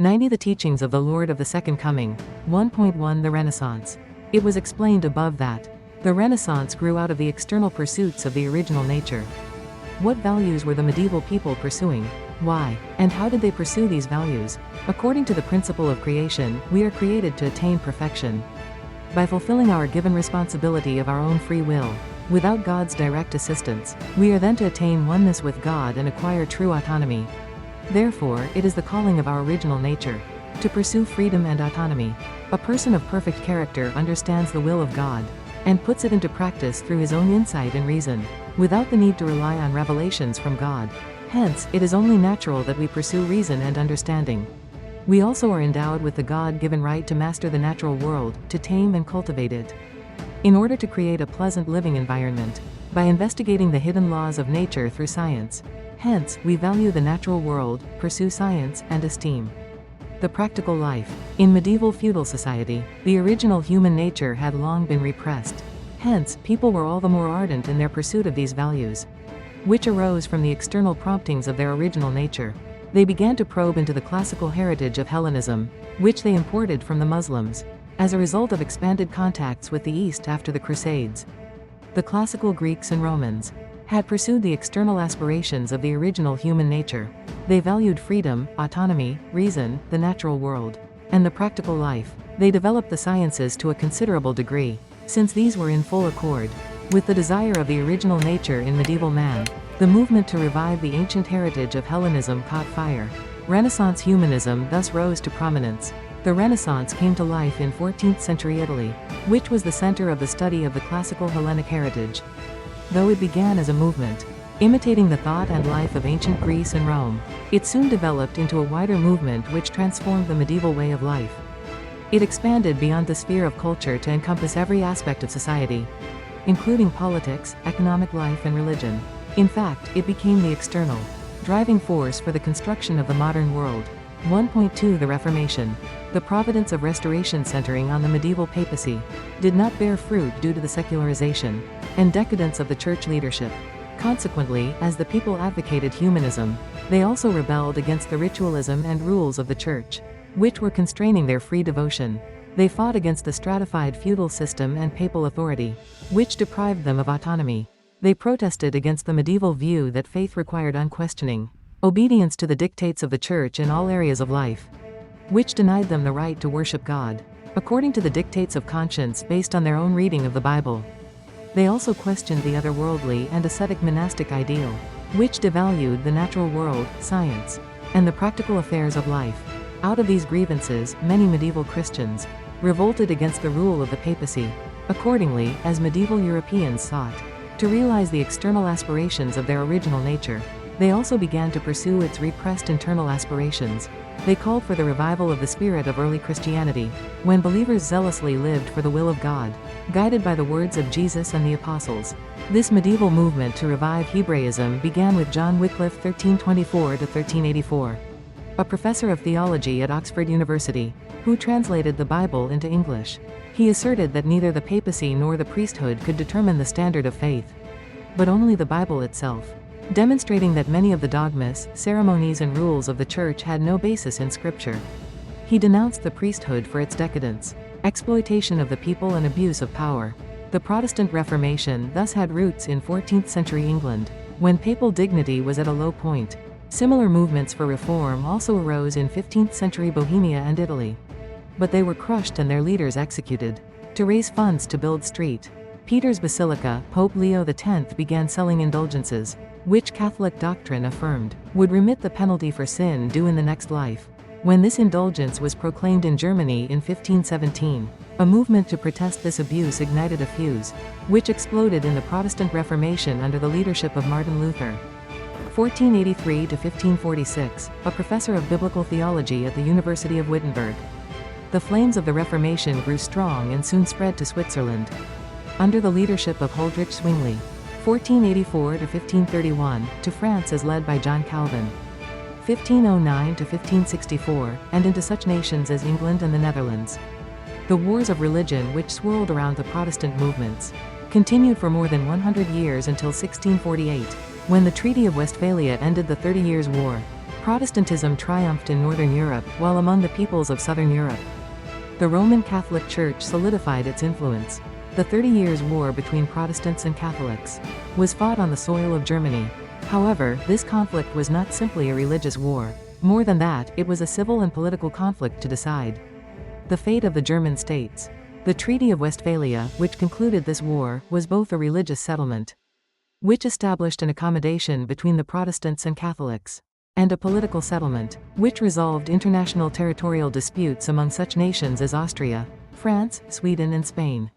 90 The teachings of the Lord of the Second Coming. 1.1 The Renaissance. It was explained above that the Renaissance grew out of the external pursuits of the original nature. What values were the medieval people pursuing? Why? And how did they pursue these values? According to the principle of creation, we are created to attain perfection. By fulfilling our given responsibility of our own free will, without God's direct assistance, we are then to attain oneness with God and acquire true autonomy. Therefore, it is the calling of our original nature to pursue freedom and autonomy. A person of perfect character understands the will of God and puts it into practice through his own insight and reason, without the need to rely on revelations from God. Hence, it is only natural that we pursue reason and understanding. We also are endowed with the God-given right to master the natural world, to tame and cultivate it, in order to create a pleasant living environment, by investigating the hidden laws of nature through science. Hence, we value the natural world, pursue science, and esteem the practical life. In medieval feudal society, the original human nature had long been repressed. Hence, people were all the more ardent in their pursuit of these values, which arose from the external promptings of their original nature. They began to probe into the classical heritage of Hellenism, which they imported from the Muslims, as a result of expanded contacts with the East after the Crusades. The classical Greeks and Romans had pursued the external aspirations of the original human nature. They valued freedom, autonomy, reason, the natural world, and the practical life. They developed the sciences to a considerable degree, since these were in full accord with the desire of the original nature in medieval man. The movement to revive the ancient heritage of Hellenism caught fire. Renaissance humanism thus rose to prominence. The Renaissance came to life in 14th century Italy, which was the center of the study of the classical Hellenic heritage. Though it began as a movement imitating the thought and life of ancient Greece and Rome, it soon developed into a wider movement which transformed the medieval way of life. It expanded beyond the sphere of culture to encompass every aspect of society, including politics, economic life, and religion. In fact, it became the external driving force for the construction of the modern world. 1.2 The Reformation. The providence of restoration centering on the medieval papacy did not bear fruit due to the secularization and decadence of the church leadership. Consequently, as the people advocated humanism, they also rebelled against the ritualism and rules of the church, which were constraining their free devotion. They fought against the stratified feudal system and papal authority, which deprived them of autonomy. They protested against the medieval view that faith required unquestioning obedience to the dictates of the church in all areas of life, which denied them the right to worship God according to the dictates of conscience based on their own reading of the Bible. They also questioned the otherworldly and ascetic monastic ideal, which devalued the natural world, science, and the practical affairs of life. Out of these grievances, many medieval Christians revolted against the rule of the papacy. Accordingly, as medieval Europeans sought to realize the external aspirations of their original nature, they also began to pursue its repressed internal aspirations. They called for the revival of the spirit of early Christianity, when believers zealously lived for the will of God, guided by the words of Jesus and the apostles. This medieval movement to revive Hebraism began with John Wycliffe (1324–1384), a professor of theology at Oxford University, who translated the Bible into English. He asserted that neither the papacy nor the priesthood could determine the standard of faith, but only the Bible itself, demonstrating that many of the dogmas, ceremonies, and rules of the church had no basis in Scripture. He denounced the priesthood for its decadence, exploitation of the people, and abuse of power. The Protestant Reformation thus had roots in 14th century England, when papal dignity was at a low point. Similar movements for reform also arose in 15th century Bohemia and Italy, but they were crushed and their leaders executed. To raise funds to build St. Peter's Basilica, Pope Leo X began selling indulgences, which Catholic doctrine affirmed would remit the penalty for sin due in the next life. When this indulgence was proclaimed in Germany in 1517, a movement to protest this abuse ignited a fuse, which exploded in the Protestant Reformation under the leadership of Martin Luther. 1483–1546, a professor of biblical theology at the University of Wittenberg. The flames of the Reformation grew strong and soon spread to Switzerland, under the leadership of Huldrych Zwingli. 1484–1531, to France as led by John Calvin. 1509–1564, and into such nations as England and the Netherlands. The wars of religion which swirled around the Protestant movements continued for more than 100 years until 1648, when the Treaty of Westphalia ended the 30 Years' War. Protestantism triumphed in Northern Europe, while among the peoples of Southern Europe, the Roman Catholic Church solidified its influence. The 30 Years' War between Protestants and Catholics was fought on the soil of Germany. However, this conflict was not simply a religious war. More than that, it was a civil and political conflict to decide the fate of the German states. The Treaty of Westphalia, which concluded this war, was both a religious settlement, which established an accommodation between the Protestants and Catholics, and a political settlement, which resolved international territorial disputes among such nations as Austria, France, Sweden and Spain.